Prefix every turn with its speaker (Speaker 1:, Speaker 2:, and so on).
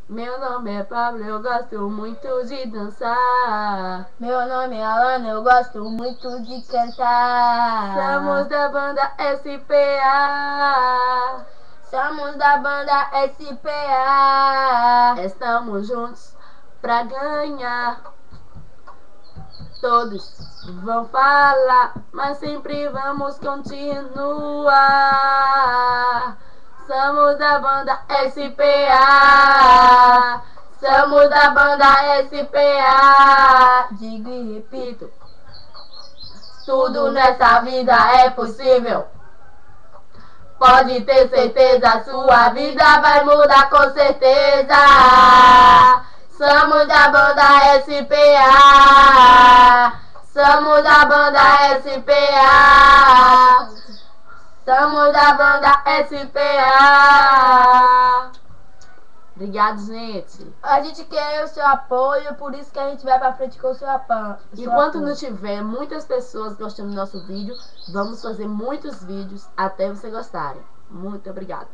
Speaker 1: Meu nome é Pablo, eu gosto muito de dançar.
Speaker 2: Meu nome é Alana, eu gosto muito de cantar.
Speaker 1: Somos da banda SPA.
Speaker 2: Somos da banda SPA.
Speaker 1: Estamos juntos pra ganhar. Todos vão falar, mas sempre vamos continuar. Somos da banda SPA. Somos da banda SPA.
Speaker 2: Digo e repito,
Speaker 1: Tudo nessa vida é possível. Pode ter certeza, sua vida vai mudar com certeza. Somos da banda SPA. Somos da banda SPA. Somos da banda SPA. Obrigado, gente.
Speaker 2: a gente quer o seu apoio, por isso que a gente vai pra frente com o seu apoio.
Speaker 1: Enquanto não tiver muitas pessoas gostando do nosso vídeo, vamos fazer muitos vídeos até você gostarem. Muito obrigada.